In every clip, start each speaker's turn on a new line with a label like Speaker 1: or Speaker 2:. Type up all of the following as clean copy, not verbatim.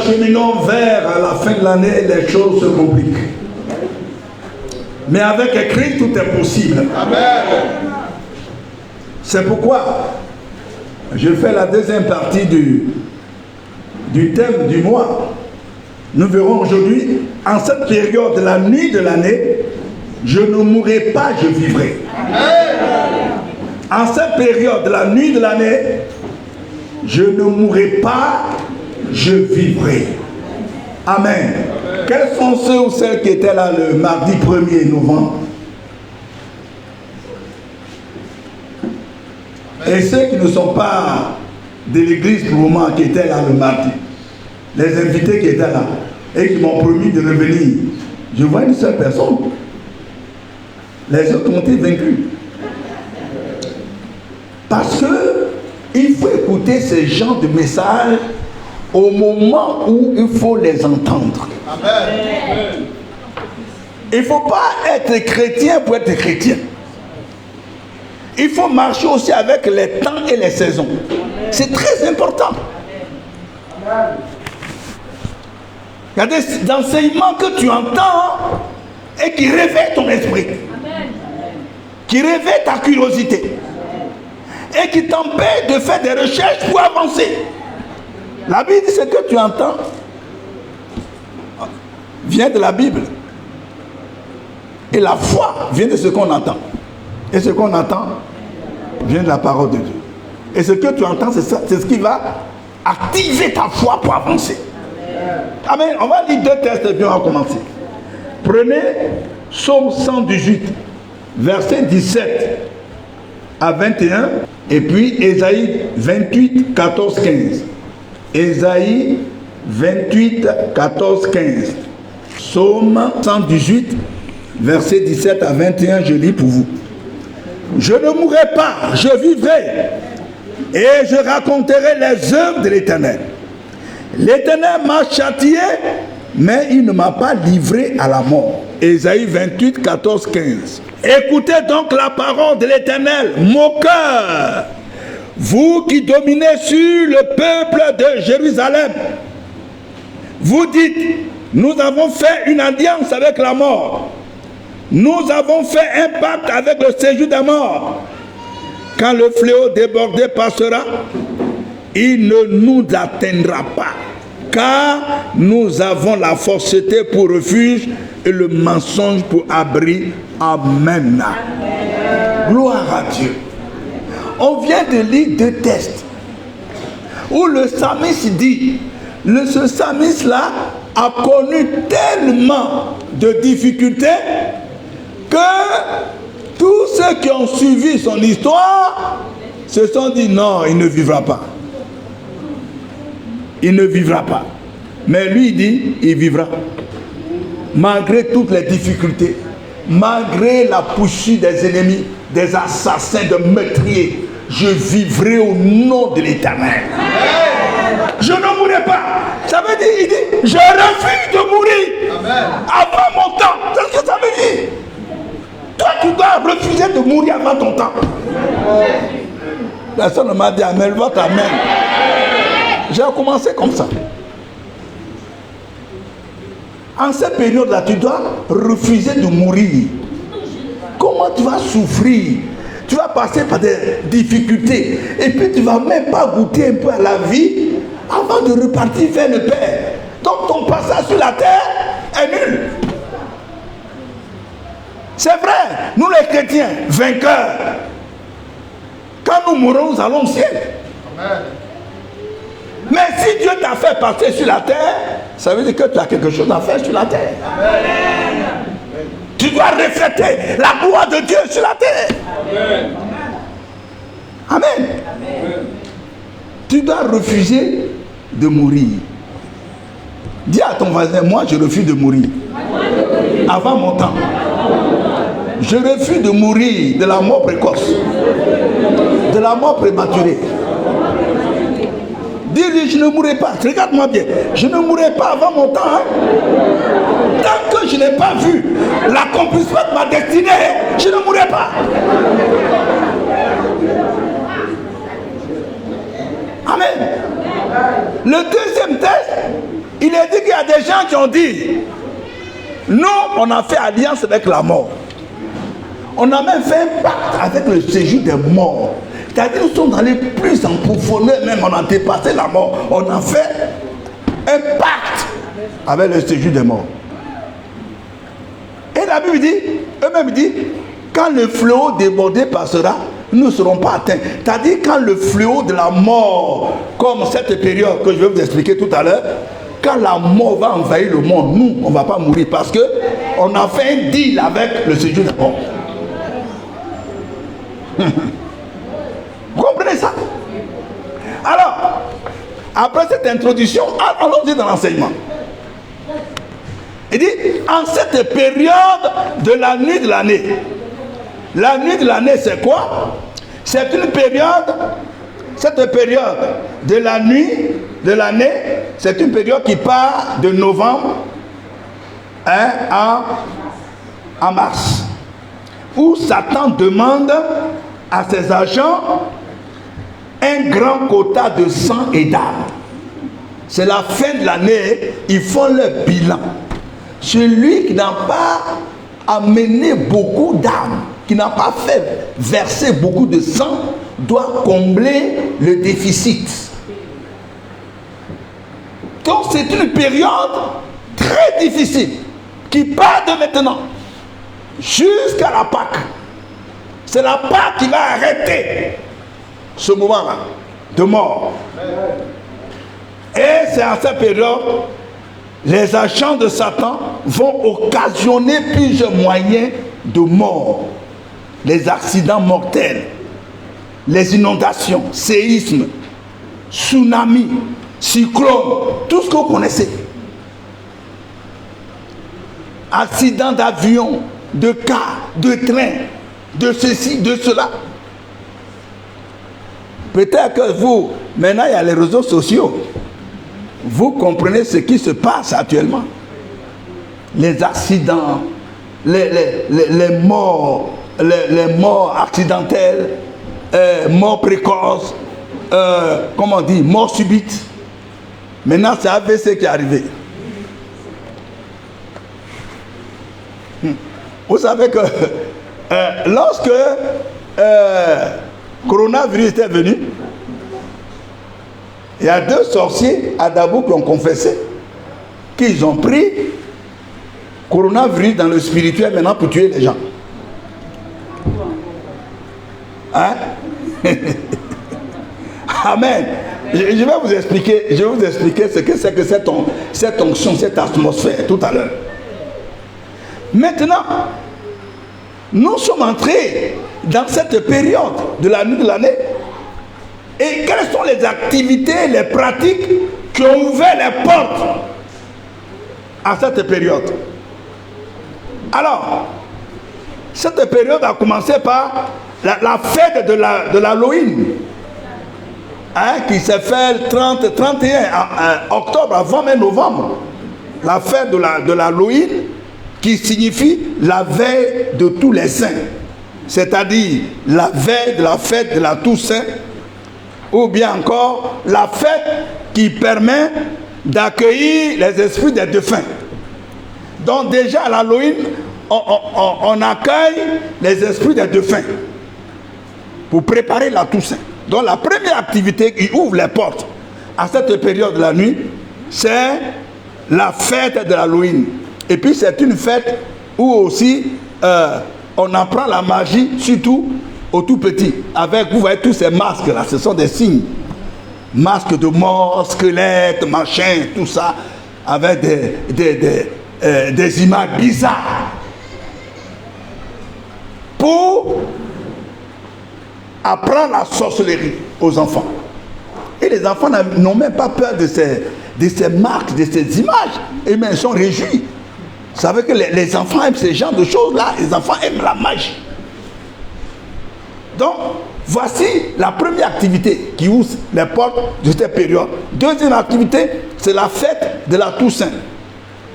Speaker 1: acheminons vers la fin de l'année, les choses se compliquent. Mais avec Christ, tout est possible. Amen. C'est pourquoi je fais la deuxième partie du thème du mois. Nous verrons aujourd'hui, en cette période de la nuit de l'année, je ne mourrai pas, je vivrai. En cette période de la nuit de l'année, je ne mourrai pas, je vivrai. Amen. Quels sont ceux ou celles qui étaient là le mardi 1er novembre? Et ceux qui ne sont pas de l'église pour le moment, qui étaient là le mardi, les invités qui étaient là et qui m'ont promis de revenir, je vois une seule personne. Les autres ont été vaincus. Parce que il faut écouter ce genre de messages au moment où il faut les entendre. Amen. Il ne faut pas être chrétien pour être chrétien. Il faut marcher aussi avec les temps et les saisons. C'est très important. Il y a des enseignements que tu entends et qui réveillent ton esprit. Qui réveillent ta curiosité. Et qui t'empêchent de faire des recherches pour avancer. La Bible dit ce que tu entends vient de la Bible. Et la foi vient de ce qu'on entend. Et ce qu'on entend vient de la parole de Dieu. Et ce que tu entends, c'est ça, c'est ce qui va activer ta foi pour avancer. Amen. On va lire deux textes et puis on va commencer. Prenez Psaume 118, verset 17 à 21, et puis Ésaïe 28, 14, 15. Ésaïe 28, 14, 15. Psaume 118, verset 17 à 21, je lis pour vous. Je ne mourrai pas, je vivrai, et je raconterai les œuvres de l'Éternel. L'Éternel m'a châtié, mais il ne m'a pas livré à la mort. Ésaïe 28, 14, 15. Écoutez donc la parole de l'Éternel, moqueur, vous qui dominez sur le peuple de Jérusalem. Vous dites, nous avons fait une alliance avec la mort. Nous avons fait un pacte avec le séjour des morts. Quand le fléau débordé passera, il ne nous atteindra pas. Car nous avons la fausseté pour refuge et le mensonge pour abri. Amen. Gloire à Dieu. On vient de lire deux textes où le psalmiste dit, ce psalmiste-là a connu tellement de difficultés que tous ceux qui ont suivi son histoire se sont dit non, il ne vivra pas. Il ne vivra pas. Mais lui, il dit, il vivra. Malgré toutes les difficultés, malgré la poursuite des ennemis, des assassins, de meurtriers, je vivrai au nom de l'Éternel. Je ne mourrai pas. Ça veut dire, il dit, je refuse de mourir. Amen. Avant mon temps. C'est ce que ça veut dire. Toi, tu dois refuser de mourir avant ton temps. Personne ne m'a dit amen, votre amen. J'ai commencé comme ça. En cette période-là, tu dois refuser de mourir. Comment tu vas souffrir? Tu vas passer par des difficultés. Et puis tu ne vas même pas goûter un peu à la vie avant de repartir vers le Père. Donc ton passage sur la terre est nul. C'est vrai, nous les chrétiens, vainqueurs. Quand nous mourrons, nous allons au ciel. Amen. Mais si Dieu t'a fait passer sur la terre, ça veut dire que tu as quelque chose à faire sur la terre. Amen. Tu dois refléter la gloire de Dieu sur la terre. Amen. Amen. Amen. Tu dois refuser de mourir. Dis à ton voisin, moi je refuse de mourir. Avant mon temps. Je refuse de mourir de la mort précoce. De la mort prématurée. Dis-lui, je ne mourrai pas. Regarde-moi bien. Je ne mourrai pas avant mon temps. Hein? Tant que je n'ai pas vu l'accomplissement de ma destinée, je ne mourrai pas. Amen. Le deuxième texte, il des gens qui ont dit, nous, on a fait alliance avec la mort. On a même fait un pacte avec le séjour des morts. C'est-à-dire nous sommes allés plus en profondeur, même on a dépassé la mort. On a fait un pacte avec le séjour des morts. Et la Bible dit, eux-mêmes disent, quand le fléau débordé passera, nous ne serons pas atteints. C'est-à-dire quand le fléau de la mort, comme cette période que je vais vous expliquer tout à l'heure, quand la mort va envahir le monde, nous, on ne va pas mourir parce qu'on a fait un deal avec le séjour des morts. Vous comprenez ça? Alors, après cette introduction, allons-y dans l'enseignement. Il dit, en cette période de la nuit de l'année. La nuit de l'année, c'est quoi? C'est une période, cette période de la nuit de l'année, c'est une période qui part de novembre en mars. Où Satan demande à ses agents un grand quota de sang et d'âme. C'est la fin de l'année, ils font leur bilan. Celui qui n'a pas amené beaucoup d'âmes, qui n'a pas fait verser beaucoup de sang, doit combler le déficit. Donc c'est une période très difficile qui part de maintenant jusqu'à la Pâque. C'est la Pâque qui va arrêter ce moment-là de mort. Et c'est à cette période, les agents de Satan vont occasionner plusieurs moyens de mort. Les accidents mortels, les inondations, séismes, tsunamis, cyclones, tout ce que vous connaissez. Accidents d'avion, de car, de train, de ceci, de cela. Peut-être que vous, maintenant il y a les réseaux sociaux, vous comprenez ce qui se passe actuellement. Les accidents, les morts, les morts accidentelles, morts précoces, comment on dit, morts subites. Maintenant c'est AVC qui est arrivé. Vous savez que lorsque coronavirus était venu, il y a 2 sorciers à Dabou qui ont confessé qu'ils ont pris coronavirus dans le spirituel maintenant pour tuer les gens. Hein? Amen. Je vais vous expliquer ce que c'est que cette onction, cette atmosphère tout à l'heure. Maintenant, nous sommes entrés dans cette période de la nuit de l'année. Et quelles sont les activités, les pratiques qui ont ouvert les portes à cette période? Alors, cette période a commencé par la fête de l'Halloween, qui s'est faite le 31 octobre, avant même novembre. La fête de l'Halloween, qui signifie la veille de tous les saints, c'est-à-dire la veille de la fête de la Toussaint, ou bien encore la fête qui permet d'accueillir les esprits des défunts. Donc déjà à l'Halloween, on accueille les esprits des défunts pour préparer la Toussaint. Donc la première activité qui ouvre les portes à cette période de la nuit, c'est la fête de l'Halloween. Et puis c'est une fête où aussi on apprend la magie, surtout aux tout petits. Avec, vous voyez tous ces masques là, ce sont des signes. Masques de mort, squelettes, machin, tout ça, avec des images bizarres. Pour apprendre la sorcellerie aux enfants. Et les enfants n'ont même pas peur de ces marques, de ces images. Et même ils sont réjouis. Vous savez que les enfants aiment ce genre de choses-là. Les enfants aiment la magie. Donc, voici la première activité qui ouvre les portes de cette période. Deuxième activité, c'est la fête de la Toussaint.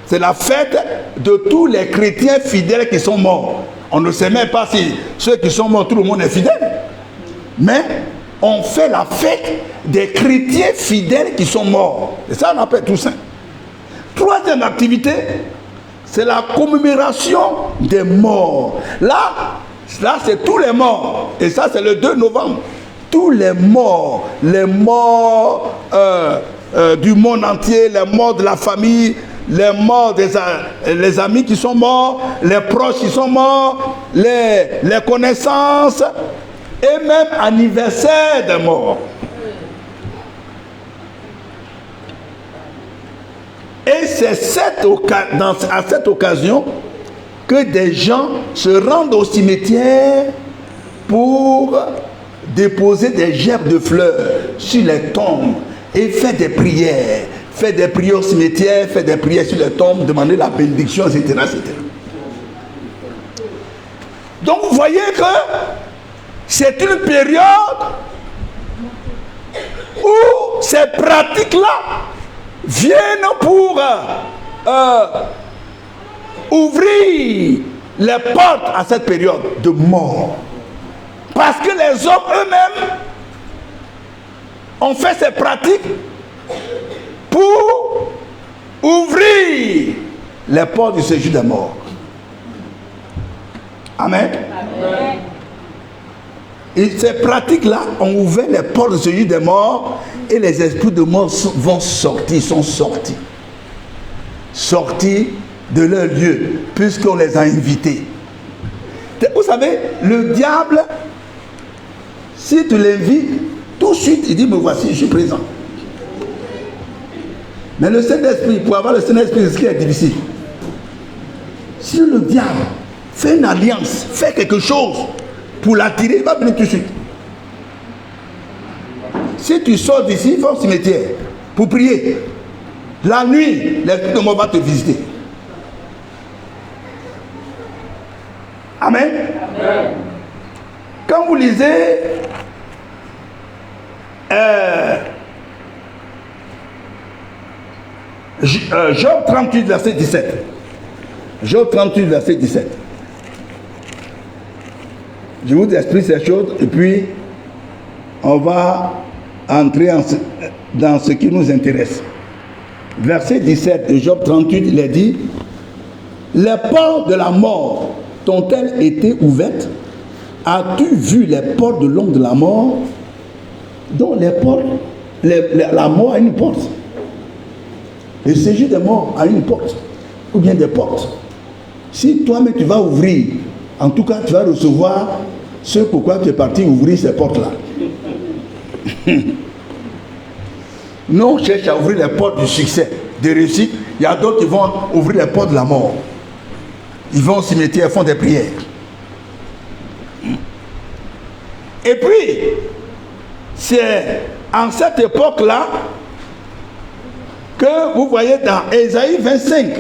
Speaker 1: C'est la fête de tous les chrétiens fidèles qui sont morts. On ne sait même pas si ceux qui sont morts, tout le monde est fidèle. Mais on fait la fête des chrétiens fidèles qui sont morts. Et ça, on appelle Toussaint. troisième activité, c'est la commémoration des morts. Là c'est tous les morts. Et ça, c'est le 2 novembre. Tous les morts du monde entier, les morts de la famille, les morts les amis qui sont morts, les proches qui sont morts, les connaissances, et même anniversaire des morts. Et c'est à cette occasion que des gens se rendent au cimetière pour déposer des gerbes de fleurs sur les tombes et faire des prières. Faire des prières au cimetière, faire des prières sur les tombes, demander la bénédiction, etc., etc. Donc vous voyez que c'est une période où ces pratiques-là viennent pour ouvrir les portes à cette période de mort. Parce que les hommes eux-mêmes ont fait ces pratiques pour ouvrir les portes du séjour des morts. Amen. Amen. Et ces pratiques-là ont ouvert les portes du séjour des morts et les esprits de mort sont sortis de leur lieu, puisqu'on les a invités. Vous savez, le diable, si tu l'invites, tout de suite, il dit, me voici, je suis présent. Mais le Saint-Esprit, pour avoir le Saint-Esprit, c'est ce qui est difficile. Si le diable fait une alliance, fait quelque chose pour l'attirer, il va venir tout de suite. Si tu sors d'ici, il faut au cimetière pour prier. La nuit, l'esprit de mort va te visiter. Amen. Amen. Quand vous lisez Job 38, verset 17. Job 38, verset 17. Je vous explique ces choses et puis on va entrer dans ce qui nous intéresse. Verset 17 de Job 38, il est dit: les portes de la mort t'ont-elles été ouvertes? As-tu vu les portes de l'ombre de la mort? Donc les portes, la mort a une porte. Le séjour des morts a une porte, ou bien des portes. Si toi-même tu vas ouvrir, en tout cas tu vas recevoir ce pourquoi tu es parti ouvrir ces portes-là. Nous on cherche à ouvrir les portes du succès, de réussite. Il y a d'autres qui vont ouvrir les portes de la mort. Ils vont au cimetière, font des prières. Et puis, c'est en cette époque-là que vous voyez dans Ésaïe 25,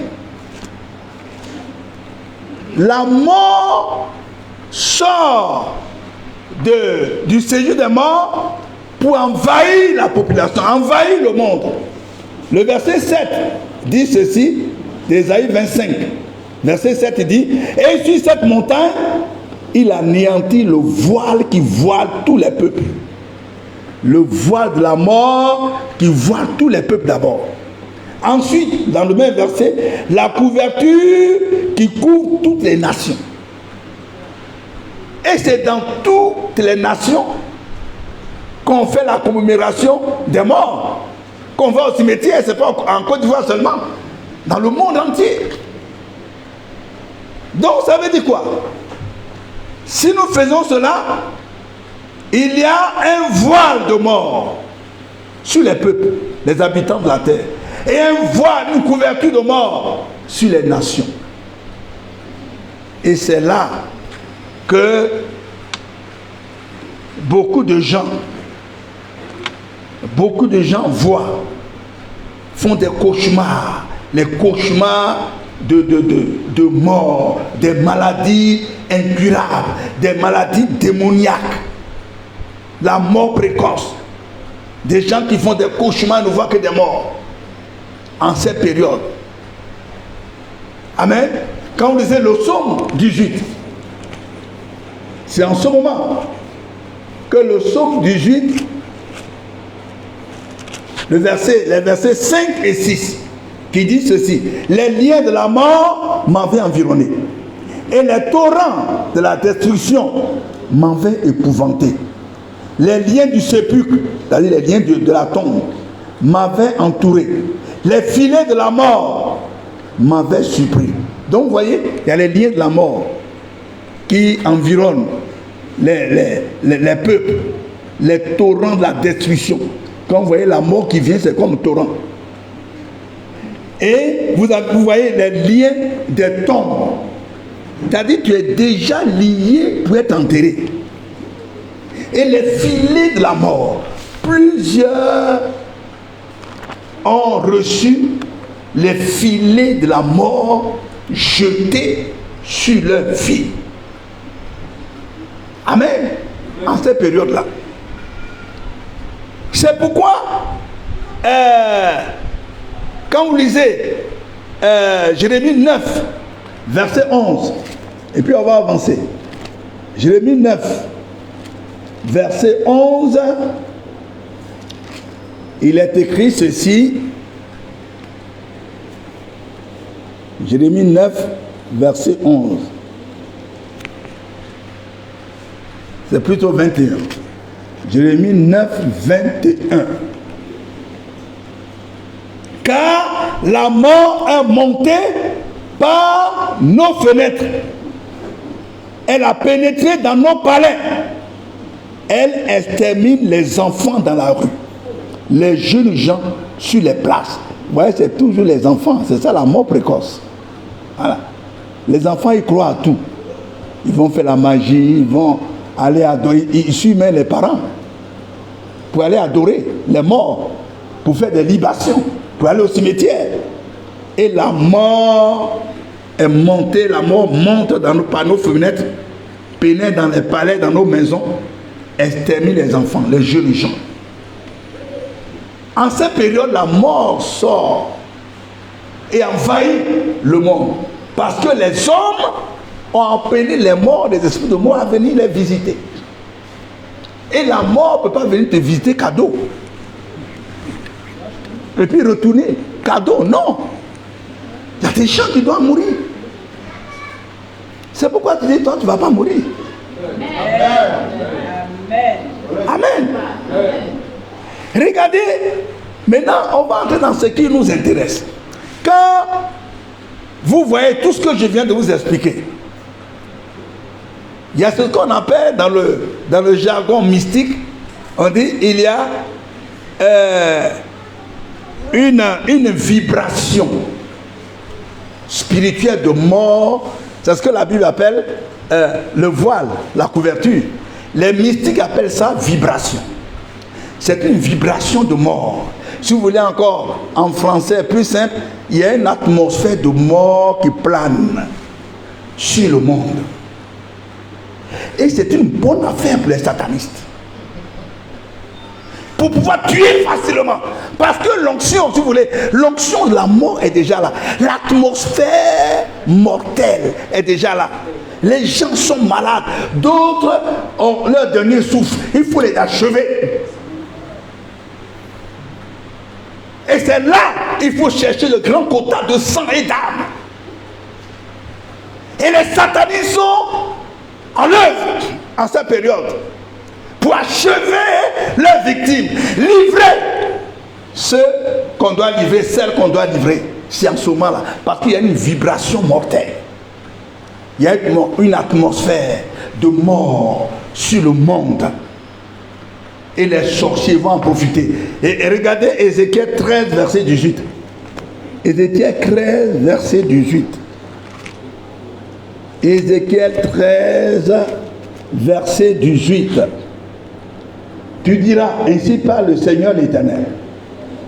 Speaker 1: la mort sort du séjour des morts pour envahir la population, envahir le monde. Le verset 7 dit ceci, d'Ésaïe 25. Verset 7 dit: et sur cette montagne, il anéantit le voile qui voile tous les peuples. Le voile de la mort qui voile tous les peuples d'abord. Ensuite, dans le même verset, la couverture qui couvre toutes les nations. Et c'est dans toutes les nations qu'on fait la commémoration des morts. Qu'on va au cimetière, c'est pas en Côte d'Ivoire seulement, dans le monde entier. Donc ça veut dire quoi? Si nous faisons cela, il y a un voile de mort sur les peuples, les habitants de la terre, et un voile, une couverture de mort sur les nations. Et c'est là que beaucoup de gens voient, font des cauchemars, les cauchemars de mort, des maladies incurables, des maladies démoniaques, la mort précoce, des gens qui font des cauchemars ne voient que des morts en cette période. Amen. Quand vous lisez le psaume 18, c'est en ce moment que le psaume 18, les versets 5 et 6, qui dit ceci: les liens de la mort m'avaient environné, et les torrents de la destruction m'avaient épouvanté. Les liens du sépulcre, c'est-à-dire les liens de la tombe, m'avaient entouré. Les filets de la mort m'avaient surpris. Donc vous voyez, il y a les liens de la mort qui environnent les peuples, les torrents de la destruction. Quand vous voyez la mort qui vient, c'est comme un torrent. Et vous voyez les liens des tombes. C'est-à-dire que tu es déjà lié pour être enterré. Et les filets de la mort, plusieurs ont reçu les filets de la mort jetés sur leur vie. Amen. En cette période-là. C'est pourquoi, quand vous lisez Jérémie 9, verset 11, et puis on va avancer. Jérémie 9, verset 11, il est écrit ceci. Jérémie 9, verset 11. C'est plutôt 21. Jérémie 9, 21. Car la mort est montée par nos fenêtres. Elle a pénétré dans nos palais. Elle extermine les enfants dans la rue, les jeunes gens sur les places. Vous voyez, c'est toujours les enfants. C'est ça la mort précoce. Voilà. Les enfants, ils croient à tout. Ils vont faire la magie, ils vont aller adorer. Ils suivent même les parents pour aller adorer les morts, pour faire des libations, pour aller au cimetière. Et la mort est montée, la mort monte par nos fenêtres, pénètre dans les palais, dans nos maisons, extermine les enfants, les jeunes gens. En cette période, la mort sort et envahit le monde. Parce que les hommes ont appelé les morts, les esprits de mort, à venir les visiter. Et la mort ne peut pas venir te visiter cadeau. Et puis retourner cadeau, non. Il y a des gens qui doivent mourir. C'est pourquoi tu dis, toi, tu ne vas pas mourir. Amen. Amen. Regardez, maintenant, on va entrer dans ce qui nous intéresse. Quand vous voyez tout ce que je viens de vous expliquer, il y a ce qu'on appelle dans le jargon mystique, on dit il y a une vibration spirituelle de mort. C'est ce que la Bible appelle le voile, la couverture. Les mystiques appellent ça vibration. C'est une vibration de mort. Si vous voulez encore en français plus simple, il y a une atmosphère de mort qui plane sur le monde. Et c'est une bonne affaire pour les satanistes. Pour pouvoir tuer facilement. Parce que l'onction, si vous voulez, l'onction de la mort est déjà là. L'atmosphère mortelle est déjà là. Les gens sont malades. D'autres ont leur dernier souffle. Il faut les achever. Et c'est là qu'il faut chercher le grand quota de sang et d'âme. Et les satanistes sont en œuvre en cette période pour achever leurs victimes, livrer ceux qu'on doit livrer, celles qu'on doit livrer. C'est en ce moment-là, parce qu'il y a une vibration mortelle. Il y a une atmosphère de mort sur le monde. Et les sorciers vont en profiter. Et regardez Ézéchiel 13, verset 18. Ézéchiel 13, verset 18. Ézéchiel 13, verset 18. Tu diras, ainsi parle le Seigneur l'Éternel.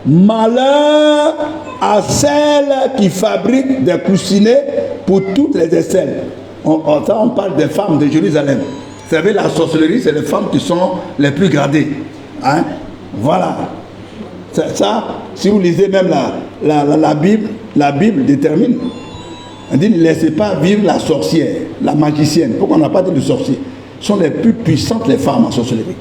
Speaker 1: Malheur à celles qui fabriquent des coussinets pour toutes les aisselles. On parle des femmes de Jérusalem. Vous savez, la sorcellerie, c'est les femmes qui sont les plus gradées. Hein? Voilà. Ça, si vous lisez même la Bible détermine. On dit, ne laissez pas vivre la sorcière, la magicienne. Pourquoi on n'a pas dit de sorcier? Ce sont les plus puissantes, les femmes en sorcellerie.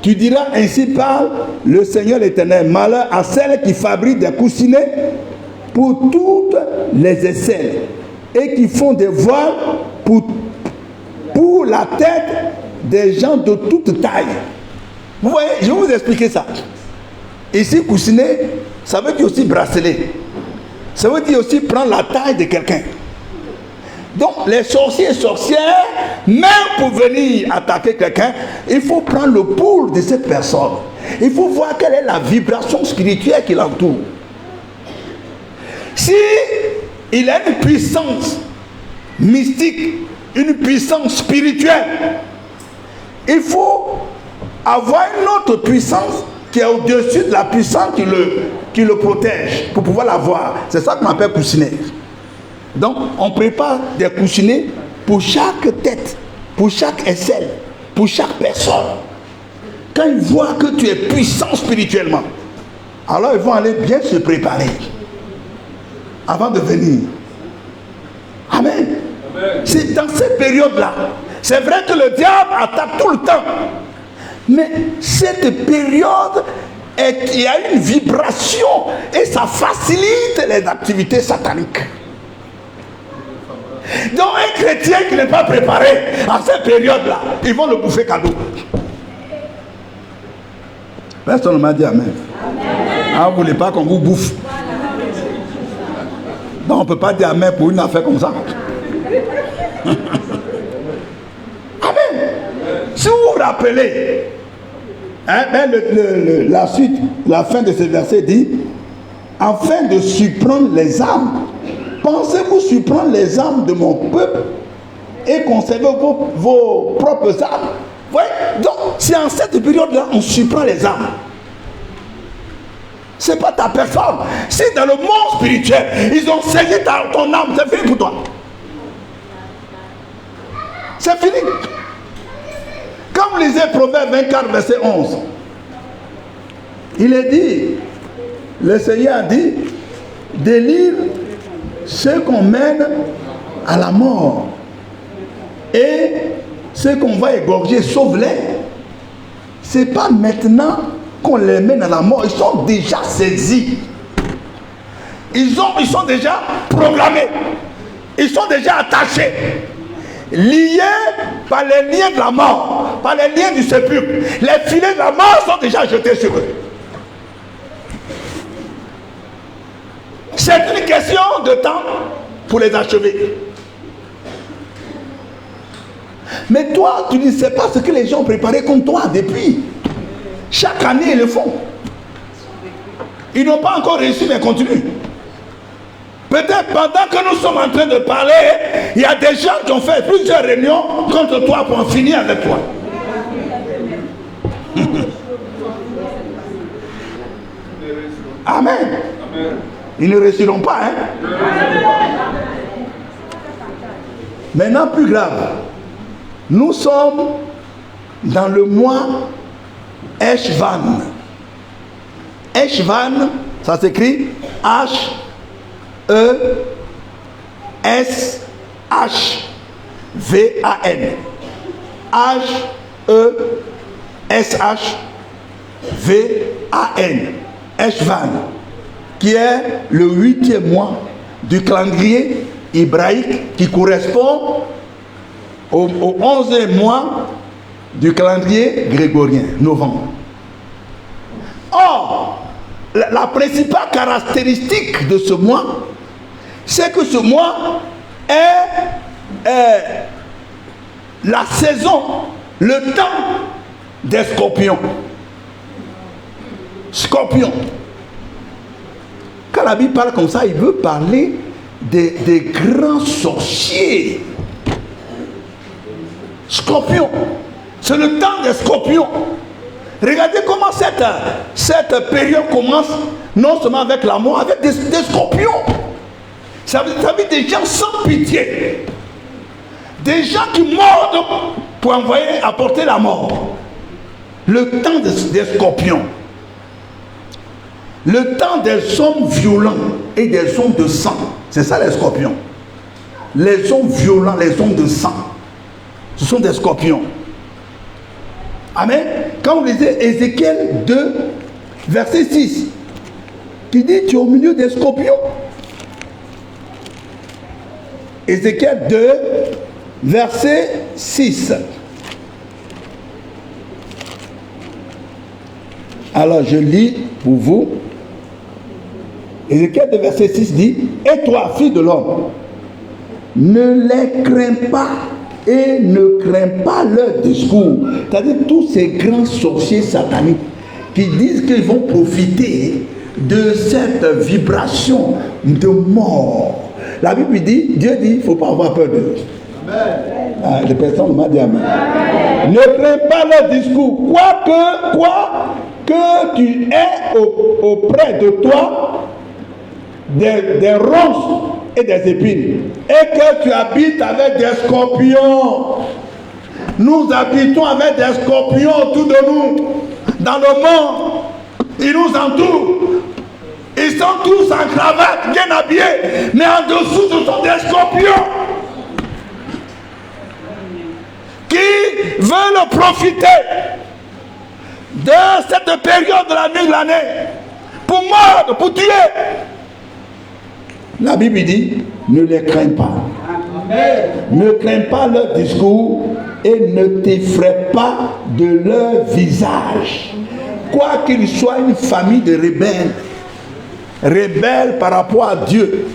Speaker 1: Tu diras, ainsi parle le Seigneur l'Éternel, malheur à celles qui fabriquent des coussinets pour toutes les aisselles et qui font des voiles pour la tête des gens de toute taille. Vous voyez, je vais vous expliquer ça. Ici, coussinet, ça veut dire aussi bracelet. Ça veut dire aussi prendre la taille de quelqu'un. Donc, les sorciers et sorcières, même pour venir attaquer quelqu'un, il faut prendre le pouls de cette personne. Il faut voir quelle est la vibration spirituelle qui l'entoure. Si il a une puissance mystique, une puissance spirituelle, il faut avoir une autre puissance qui est au-dessus de la puissance qui le protège pour pouvoir la voir. C'est ça qu'on appelle coussinet. Donc, on prépare des coussinets pour chaque tête, pour chaque aisselle, pour chaque personne. Quand ils voient que tu es puissant spirituellement, alors ils vont aller bien se préparer avant de venir. Amen. C'est dans cette période-là. C'est vrai que le diable attaque tout le temps. Mais cette période, il y a une vibration et ça facilite les activités sataniques. Donc un chrétien qui n'est pas préparé à cette période-là, ils vont le bouffer cadeau. Personne ne m'a dit amen. Ah, vous ne voulez pas qu'on vous bouffe. Donc on ne peut pas dire amen pour une affaire comme ça. Amen. Si vous vous rappelez, hein, la suite, la fin de ce verset dit, afin de surprendre les âmes, pensez-vous surprendre les âmes de mon peuple et conserver vos propres âmes? Voyez? Donc, c'est en cette période-là on surprend les âmes. Ce n'est pas ta personne. Si dans le monde spirituel, ils ont saisi ton âme, c'est fini pour toi. C'est fini. Quand vous lisez Proverbe 24, verset 11, il est dit, le Seigneur a dit, délivre ceux qu'on mène à la mort et ceux qu'on va égorger, sauve-les. Ce n'est pas maintenant qu'on les mène à la mort, ils sont déjà saisis. Ils sont déjà programmés. Ils sont déjà attachés. Liés par les liens de la mort, par les liens du sépulcre. Les filets de la mort sont déjà jetés sur eux. C'est une question de temps pour les achever. Mais toi, tu ne sais pas ce que les gens ont préparé contre toi depuis. Chaque année, ils le font. Ils n'ont pas encore réussi, mais continuent. Peut-être pendant que nous sommes en train de parler, il y a des gens qui ont fait plusieurs réunions contre toi pour en finir avec toi. Amen. Ils ne réussiront pas, hein? Maintenant, plus grave. Nous sommes dans le mois Eshvan. Eshvan, ça s'écrit H-E-S-H-V-A-N. H-E-S-H-V-A-N. Eshvan, qui est le 8e mois du calendrier hébraïque qui correspond au 11e mois du calendrier grégorien, novembre. Or, la principale caractéristique de ce mois, c'est que ce mois est la saison, le temps des scorpions. Scorpions. Quand la Bible parle comme ça, il veut parler des grands sorciers. Scorpions. C'est le temps des scorpions. Regardez comment cette période commence, non seulement avec la mort, avec des scorpions. Ça veut dire des gens sans pitié. Des gens qui mordent pour apporter la mort. Le temps des scorpions. Le temps des hommes violents et des hommes de sang. C'est ça les scorpions. Les hommes violents, les hommes de sang. Ce sont des scorpions. Amen. Quand vous lisez Ézéchiel 2, verset 6, qui dit, tu es au milieu des scorpions. Ézéchiel 2, verset 6. Alors je lis pour vous. Ézéchiel 2, verset 6 dit: et toi, fille de l'homme, ne les crains pas et ne crains pas leur discours. C'est-à-dire tous ces grands sorciers sataniques qui disent qu'ils vont profiter de cette vibration de mort. La Bible dit, Dieu dit, il ne faut pas avoir peur d'eux. Ah, les personnes m'ont dit amen. Ne crains pas leur discours. Que tu aies auprès de toi des ronces et des épines, et que tu habites avec des scorpions. Nous habitons avec des scorpions autour de nous. Dans le monde, ils nous entourent. Ils sont tous en cravate, bien habillés, mais en dessous, ce sont des scorpions qui veulent profiter de cette période de la nuit de l'année pour mordre, pour tuer. La Bible dit, ne les crains pas. Amen. Ne crains pas leur discours et ne t'effraie pas de leur visage. Quoi qu'ils soient une famille de rebelles par rapport à Dieu,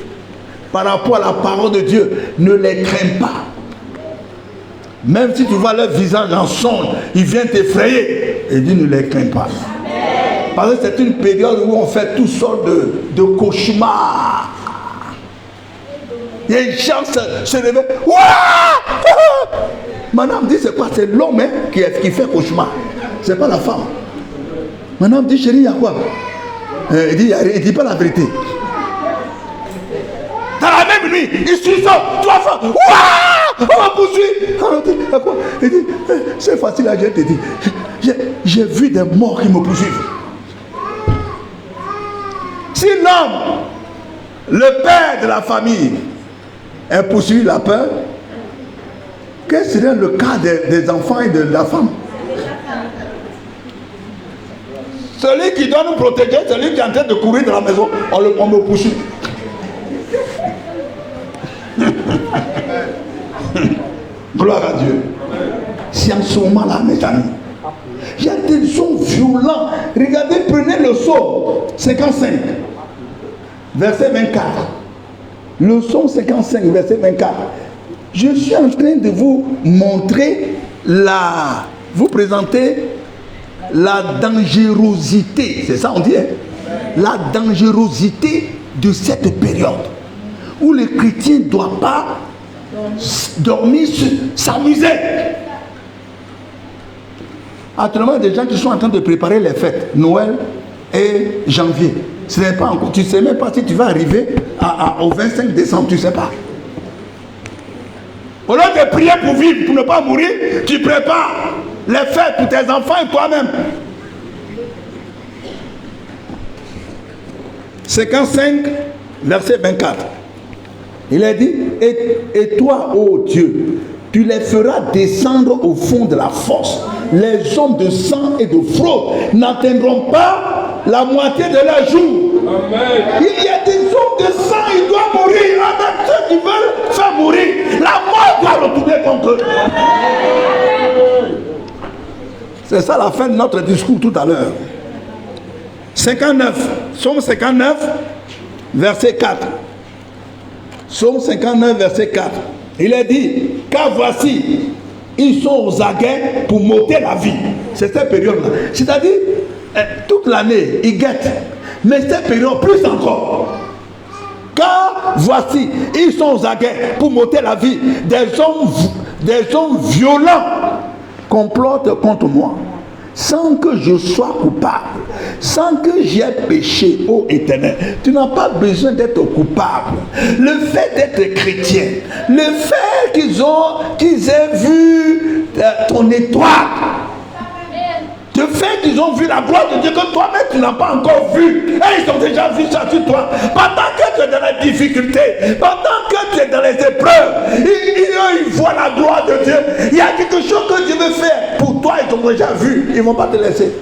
Speaker 1: par rapport à la parole de Dieu, ne les crains pas. Même si tu vois leur visage en songe, ils viennent t'effrayer. Et dit, ne les crains pas. Amen. Parce que c'est une période où on fait toutes sortes de cauchemars. Les gens se réveillent. Madame dit, c'est quoi? C'est l'homme qui fait cauchemar. C'est pas la femme. Madame dit, chérie, il y a quoi? Il dit pas la vérité. Dans la même nuit, il suit ça. Trois fois. On va poursuivre. Il dit, c'est facile à dire. J'ai vu des morts qui me poursuivent. Si l'homme, le père de la famille, est poursuivi la peur, quel serait le cas des enfants et de la femme? Celui qui doit nous protéger, celui qui est en train de courir dans la maison, on me poursuit. Gloire à Dieu. C'est en ce moment-là, mes amis, il y a des sons violents. Regardez, prenez le psaume 55, verset 24. Le psaume 55, verset 24. Je suis en train de vous montrer vous présenter la dangerosité, c'est ça on dit, hein? La dangerosité de cette période où les chrétiens ne doivent pas dormir, s'amuser. Actuellement, il y a des gens qui sont en train de préparer les fêtes, Noël et janvier. Ce n'est pas encore, tu ne sais même pas si tu vas arriver au 25 décembre, tu ne sais pas. Au lieu de prier pour vivre, pour ne pas mourir, tu prépares les fêtes pour tes enfants et toi-même. 55, verset 24. Il a dit, et toi, ô Dieu, tu les feras descendre au fond de la fosse. Les hommes de sang et de fraude n'atteindront pas la moitié de leur jour. Amen. Il y a des hommes de sang, ils doivent mourir. Avec ceux qui veulent faire mourir, la mort doit retourner contre eux. C'est ça la fin de notre discours tout à l'heure. 59, Psaume 59, verset 4. Psaume 59, verset 4. Il est dit, car voici, ils sont aux aguets pour m'ôter la vie. C'est cette période-là. C'est-à-dire, toute l'année, ils guettent. Mais cette période, plus encore. Car voici, ils sont aux aguets pour m'ôter la vie. Des hommes violents complotent contre moi. Sans que je sois coupable, sans que j'aie péché, ô Éternel. Tu n'as pas besoin d'être coupable. Le fait d'être chrétien, le fait qu'ils aient vu ton étoile, le fait qu'ils ont vu la gloire de Dieu que toi-même tu n'as pas encore vu, et ils ont déjà vu ça sur toi. Pendant que tu es dans la difficulté, pendant que tu es dans les épreuves, ils voient la gloire de Dieu. Il y a quelque chose que Dieu veut faire pour toi, ils t'ont déjà vu, ils ne vont pas te laisser.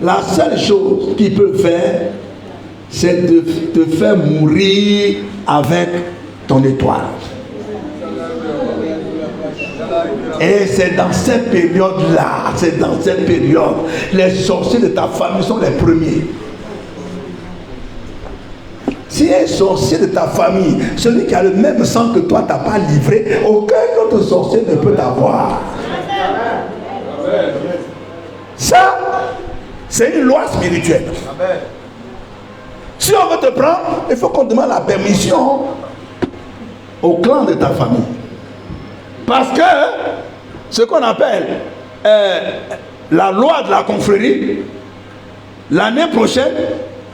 Speaker 1: La seule chose qu'ils peuvent faire, c'est de te faire mourir avec ton étoile. Et c'est dans cette période-là, les sorciers de ta famille sont les premiers. Si un sorcier de ta famille, celui qui a le même sang que toi, t'a pas livré, aucun autre sorcier ne peut t'avoir. Ça, c'est une loi spirituelle. Si on veut te prendre, il faut qu'on demande la permission au clan de ta famille. Parce que ce qu'on appelle la loi de la confrérie, l'année prochaine,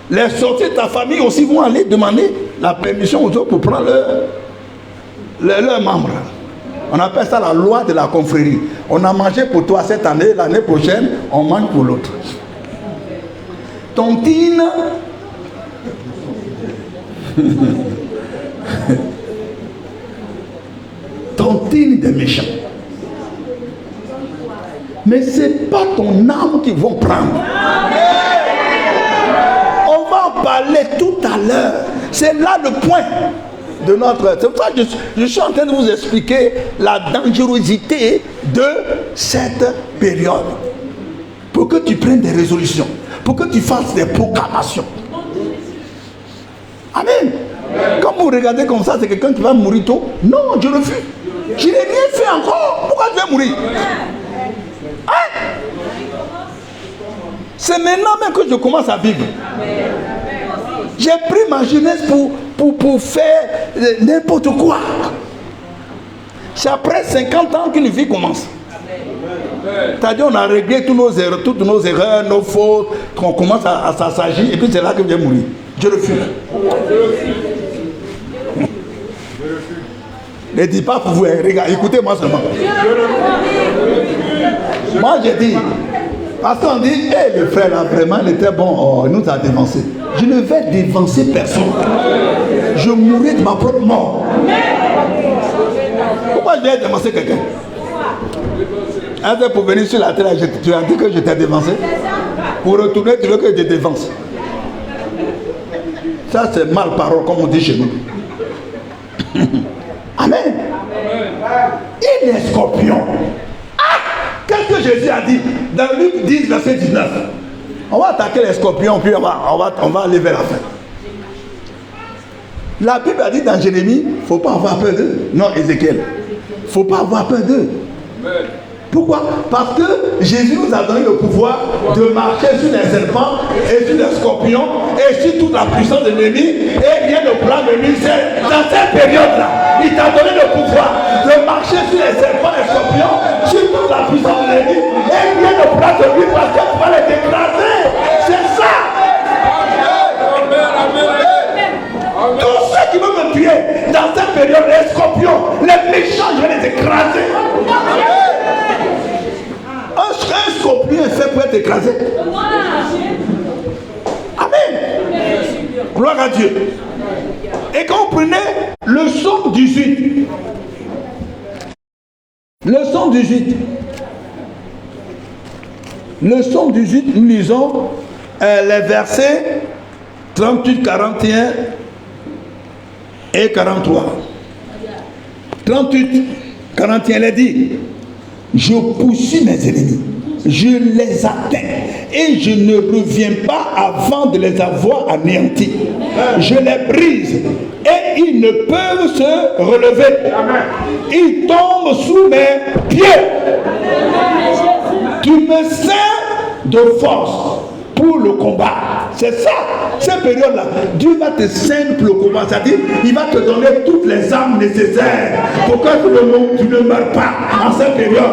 Speaker 1: les sorciers de ta famille aussi vont aller demander la permission aux autres pour prendre leurs membres. On appelle ça la loi de la confrérie. On a mangé pour toi cette année, l'année prochaine, on mange pour l'autre. Tontine, tontine des méchants. Mais ce n'est pas ton âme qu'ils vont prendre. On va en parler tout à l'heure. C'est là le point de notre... C'est pour ça que je suis en train de vous expliquer la dangerosité de cette période. Pour que tu prennes des résolutions. Pour que tu fasses des proclamations. Amen. Quand vous regardez comme ça, c'est quelqu'un qui va mourir tôt. Non, je refuse. Je n'ai rien fait encore. Pourquoi tu vas mourir? Hein? C'est maintenant même que je commence à vivre. J'ai pris ma jeunesse pour faire n'importe quoi. C'est après 50 ans qu'une vie commence. C'est-à-dire on a réglé toutes nos erreurs, nos fautes, qu'on commence à s'assagir et puis c'est là que je vais mourir. Je refuse. Ne dis pas pour vous, regarde, écoutez-moi seulement. Moi j'ai dit, parce qu'on dit, hey, le frère là vraiment il était bon, oh, il nous a dévancé. Je ne vais dévancer personne. Je mourrai de ma propre mort. Pourquoi je vais dévancer quelqu'un? Pour venir sur la terre, tu as dit que je t'ai dévancé. Pour retourner, tu veux que je te dévance. Ça c'est mal parole comme on dit chez nous. Amen. Et les scorpions. Ah! Qu'est-ce que Jésus a dit dans Luc 10, verset 19? On va attaquer les scorpions, puis on va aller vers la fin. La Bible a dit dans Jérémie, il ne faut pas avoir peur d'eux. Non, Ézéchiel. Il ne faut pas avoir peur d'eux. Pourquoi? Parce que Jésus nous a donné le pouvoir de marcher sur les serpents et sur les scorpions et sur toute la puissance de l'ennemi. Et bien le plan de lui, c'est dans cette période-là, il t'a donné le pouvoir de marcher sur les serpents et les scorpions, sur toute la puissance de l'ennemi. Et bien le plan de lui, parce que tu vas les écraser. C'est ça. Tous ceux qui veulent me tuer dans cette période, les scorpions, les méchants, je vais les écraser. Un scorpion est fait pour être écrasé. Amen. Gloire à Dieu. Et quand vous prenez le psaume 18, nous lisons les versets 38, 41 et 43. 38, 41, il est dit: je poursuis mes ennemis, je les atteins et je ne reviens pas avant de les avoir anéantis. Je les brise et ils ne peuvent se relever. Ils tombent sous mes pieds. Tu me sers de force pour le combat. C'est ça, cette période-là. Dieu va te ceindre pour le combat. C'est-à-dire, il va te donner toutes les armes nécessaires pour que tu ne meurs pas en cette période.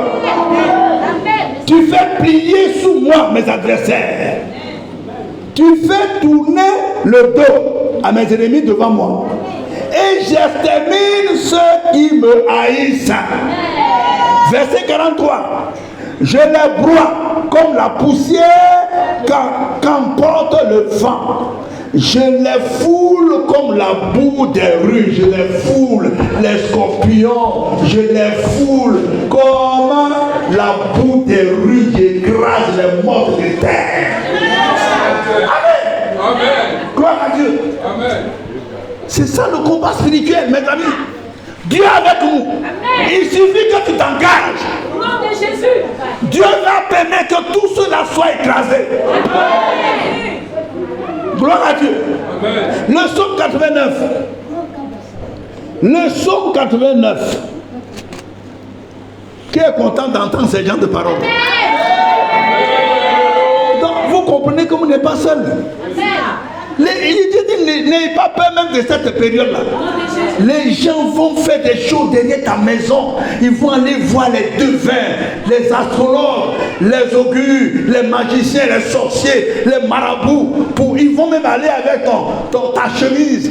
Speaker 1: Tu fais plier sous moi mes adversaires. Tu fais tourner le dos à mes ennemis devant moi. Et j'extermine ceux qui me haïssent. Verset 43. Je les broie comme la poussière qu'emporte le vent. Je les foule comme la boue des rues. Je les foule, les scorpions. Je les foule comme la boue des rues. J'écrase les morts de terre. Amen. Amen. Gloire à Dieu. C'est ça le combat spirituel, mes amis. Dieu est avec nous. Amen. Il suffit que tu t'engages. Au nom de Jésus. Dieu va permettre que tout cela soit écrasé. Amen. Gloire à Dieu. Amen. Le psaume 89. Le psaume 89. Qui est content d'entendre ces gens de parole? Donc vous comprenez que vous n'êtes pas seul. Il dit, n'ayez pas peur même de cette période-là. Les gens vont faire des choses derrière ta maison. Ils vont aller voir les devins, les astrologues, les augures, les magiciens, les sorciers, les marabouts. Ils vont même aller avec ta chemise.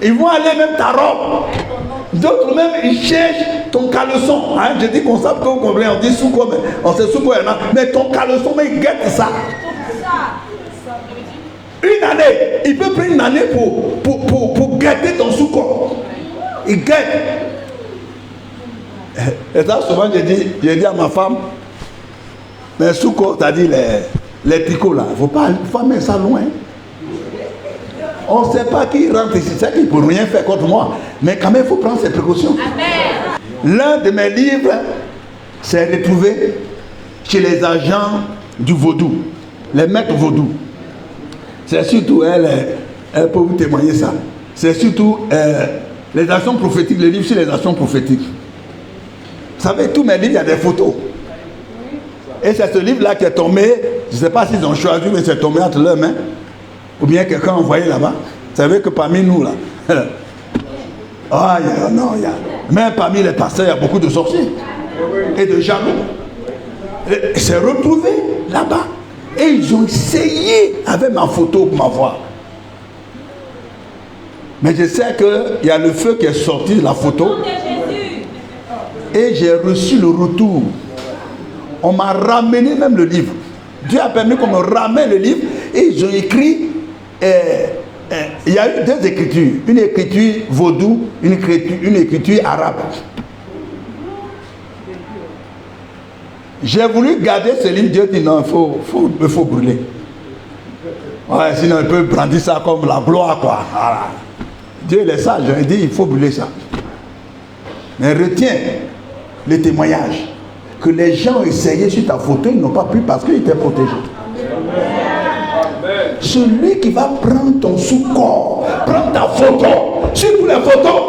Speaker 1: Ils vont aller même ta robe. D'autres même, ils cherchent ton caleçon. Hein? Je dis qu'on sait que vous comprenez, on dit sous quoi, mais on sait sous quoi, mais ton caleçon, mais ils guettent ça. Une année, il peut prendre une année pour guetter ton sous-corps. Il guette. Et ça, souvent, j'ai dit à ma femme, mais sous-corps, c'est-à-dire les picots là, il ne faut pas mettre ça loin. On ne sait pas qui rentre ici, c'est qu'il ne peut rien faire contre moi. Mais quand même, il faut prendre ses précautions. Amen. L'un de mes livres s'est retrouvé chez les agents du vaudou, les maîtres vaudou. C'est surtout, elle peut vous témoigner ça. C'est surtout les actions prophétiques, les livres sur les actions prophétiques. Vous savez, tous mes livres, il y a des photos. Et c'est ce livre-là qui est tombé, je ne sais pas s'ils ont choisi, mais c'est tombé entre leurs mains. Ou bien quelqu'un a envoyé là-bas. Vous savez que parmi nous, là, même parmi les pasteurs, il y a beaucoup de sorciers et de jaloux. C'est retrouvé là-bas. Et ils ont essayé avec ma photo pour m'avoir. Mais je sais qu'il y a le feu qui est sorti de la photo. Et j'ai reçu le retour. On m'a ramené même le livre. Dieu a permis qu'on me ramène le livre. Et ils ont écrit. Il y a eu deux écritures. Une écriture vaudou, une écriture arabe. J'ai voulu garder ce livre. Dieu dit non, il faut brûler. Ouais, sinon il peut brandir ça comme la gloire, quoi. Voilà. Dieu il est sage, il dit il faut brûler ça. Mais retiens les témoignages que les gens ont essayé sur ta photo, ils n'ont pas pu parce qu'ils étaient protégés. Celui qui va prendre ton sous-corps, prendre ta photo, sur toutes les photos.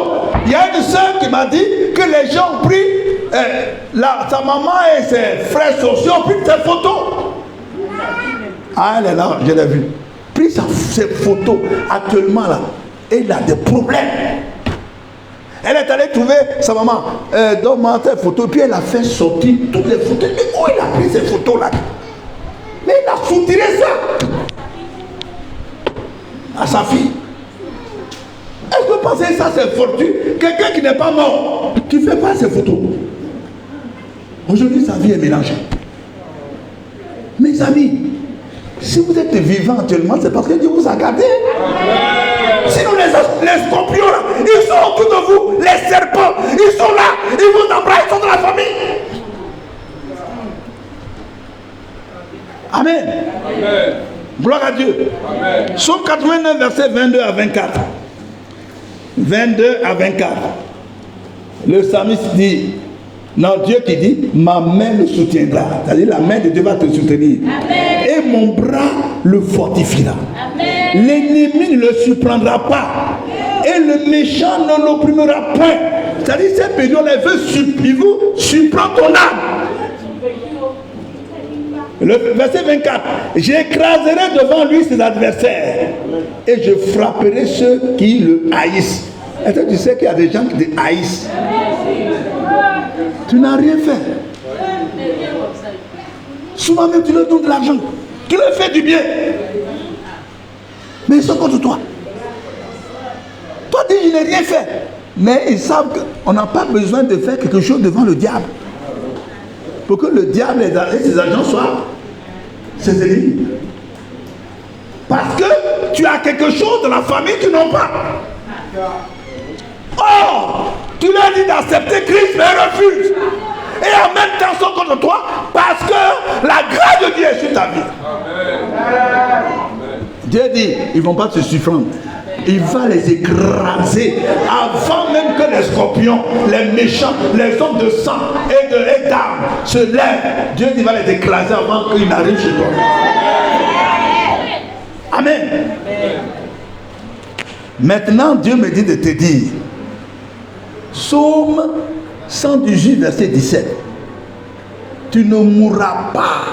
Speaker 1: Il y a une sœur qui m'a dit que les gens ont pris sa maman et ses frères sociaux ont pris ses photos. Ah, elle est là, je l'ai vu. Pris ses photos actuellement là. Et il a des problèmes. Elle est allée trouver sa maman. Donne-moi tes photos. Puis elle a fait sortir toutes les photos. Mais où il a pris ces photos là? Mais il a soutiré ça à sa fille. Est-ce que vous pensez que ça c'est fortune? Quelqu'un qui n'est pas mort, qui ne fait pas ses photos. Aujourd'hui sa vie est mélangée. Mes amis, si vous êtes vivants actuellement, c'est parce que Dieu vous a gardé. Sinon les scorpions là, ils sont autour de vous, les serpents, ils sont là, ils vous embrassent, ils sont dans la famille. Amen. Amen. Gloire à Dieu. Psaume 89, verset 22 à 24. 22 à 24. Le psalmiste dit, non, Dieu qui dit, ma main le soutiendra. C'est-à-dire la main de Dieu va te soutenir. Amen. Et mon bras le fortifiera. L'ennemi ne le surprendra pas. Et le méchant ne l'opprimera point. C'est-à-dire cette période, elle veut surprendre ton âme. Le verset 24. J'écraserai devant lui ses adversaires. Et je frapperai ceux qui le haïssent. Est-ce que tu sais qu'il y a des gens qui te haïssent? Tu n'as rien fait. Souvent même tu leur donnes de l'argent. Tu leur fais du bien. Mais ils sont contre toi. Toi dis je n'ai rien fait. Mais ils savent qu'on n'a pas besoin de faire quelque chose devant le diable. Pour que le diable et ses agents soient ses ennemis. Parce que tu as quelque chose dans la famille qu'ils n'ont pas. Or, tu leur dis d'accepter Christ, mais ils refusent. Et en même temps, ils sont contre toi parce que la grâce de Dieu est sur ta vie. Amen. Dieu dit, ils ne vont pas te surprendre. il va les écraser avant même que les scorpions, les méchants, les hommes de sang et d'armes se lèvent. Dieu il va les écraser avant qu'ils n'arrivent chez toi. Amen. Maintenant, Dieu me dit de te dire, Psaume 118, verset 17, tu ne mourras pas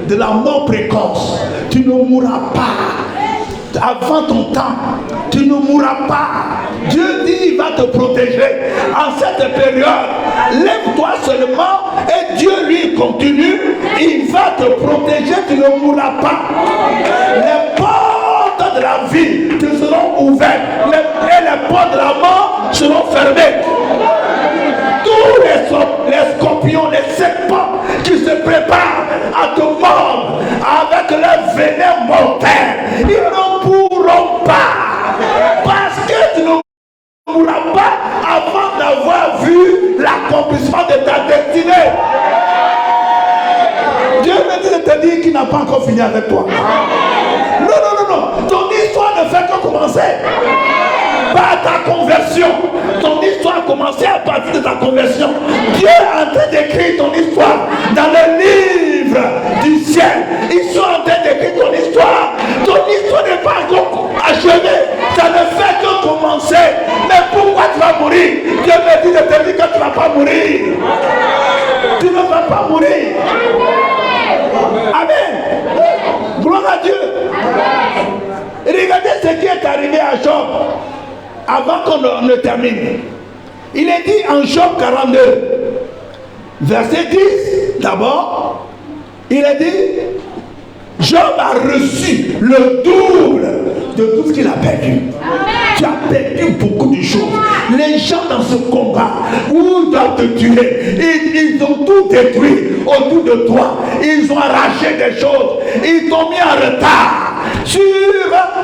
Speaker 1: de la mort précoce, tu ne mourras pas avant ton temps, tu ne mourras pas. Dieu dit il va te protéger en cette période. Lève-toi seulement et Dieu lui continue, il va te protéger, tu ne mourras pas. Les portes de la vie te seront ouvertes et les portes de la mort seront fermées. Tous les scorpions, les serpents qui se préparent à te mordre avec leur venin mortel, ils ne pourront pas, parce que tu ne mourras pas avant d'avoir vu l'accomplissement de ta destinée. Dieu me dit de te dire qu'il n'a pas encore fini avec toi. Non. Ton histoire ne fait que commencer. Pas ta conversion. Ton histoire a commencé à partir de ta conversion. Dieu est en train d'écrire ton histoire dans le livre du ciel. Ils sont en train d'écrire ton histoire. Ton histoire n'est pas encore achevée. Ça ne fait que commencer. Mais pourquoi tu vas mourir? Dieu me dit de te dire que tu ne vas pas mourir. Tu ne vas pas mourir. Amen. Gloire à Dieu. Regardez ce qui est arrivé à Job. Avant qu'on ne termine, il est dit en Job 42, verset 10, d'abord, il est dit, Job a reçu le double de tout ce qu'il a perdu. Tu as perdu beaucoup de choses. Les gens dans ce combat où ils doivent te tuer, ils ont tout détruit autour de toi. Ils ont arraché des choses. Ils t'ont mis en retard sur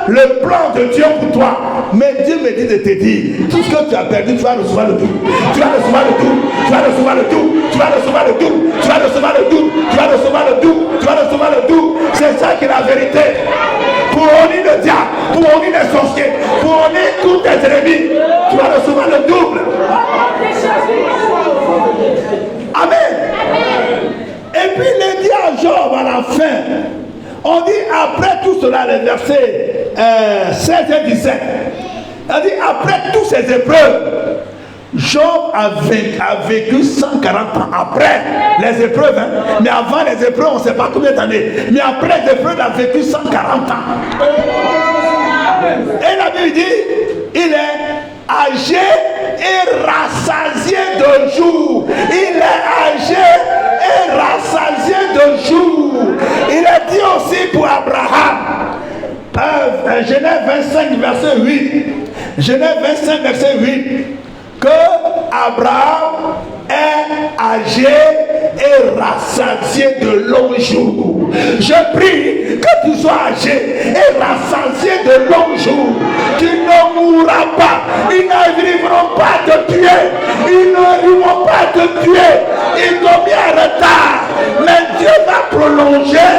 Speaker 1: le plan de Dieu pour toi. Mais Dieu me dit de te dire, tout ce que tu as perdu, tu vas recevoir le tout. Tu vas recevoir le tout. Tu vas recevoir le tout. Tu vas recevoir le tout. Tu vas recevoir le tout. Tu vas recevoir le tout. Tu vas recevoir le tout. C'est ça qui est la vérité. Pour honner le diable, pour honner les sorciers, pour honner tous tes ennemis, tu vas recevoir le double. Amen. Et puis il dit à Job à la fin, on dit après tout cela, les versets 16 et 17, on dit après toutes ces épreuves, Job a vécu 140 ans après les épreuves, mais avant les épreuves, on ne sait pas combien d'années, mais après les épreuves, il a vécu 140 ans. Et la Bible dit, il est âgé et rassasié de jours. Il est âgé et rassasié de jours. Il est dit aussi pour Abraham, Genèse 25, verset 8. Genèse 25, verset 8. Que Abraham est âgé et rassasié de longs jours. Je prie que tu sois âgé et rassasié de longs jours. Tu ne mourras pas. Ils n'arriveront pas à te tuer. Ils n'arriveront pas à te tuer. Ils t'ont mis en retard. Mais Dieu va prolonger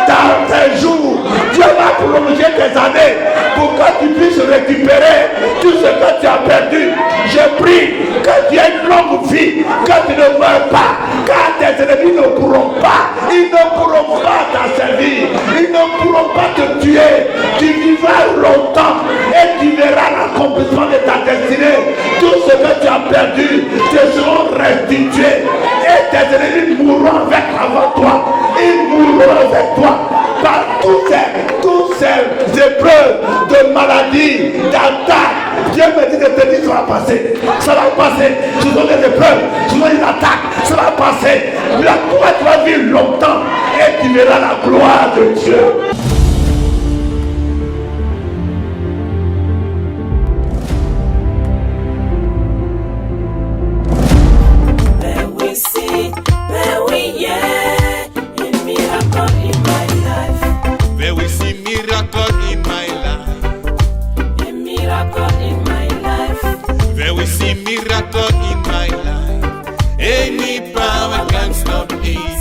Speaker 1: dans tes jours. Dieu va prolonger tes années pour que tu puisses récupérer tout ce que tu as perdu. Je prie que tu aies une longue vie, que tu ne meurs pas, car tes ennemis ne pourront pas, ils ne pourront pas t'asservir, ils ne pourront pas te tuer. Tu vivras longtemps et tu verras l'accomplissement de ta destinée. Tout ce que tu as perdu te seront restitués et tes ennemis mourront avant toi. Ils mourront avec toi par toutes ces épreuves de maladie, d'attaque. Dieu me dit de te dire, ça va passer. Ça va passer. Ce sont des épreuves, ce sont des attaques. Ça va passer. Là, toi, tu vas vivre longtemps et tu verras la gloire de Dieu.
Speaker 2: Miracle in my life. Any power can stop me.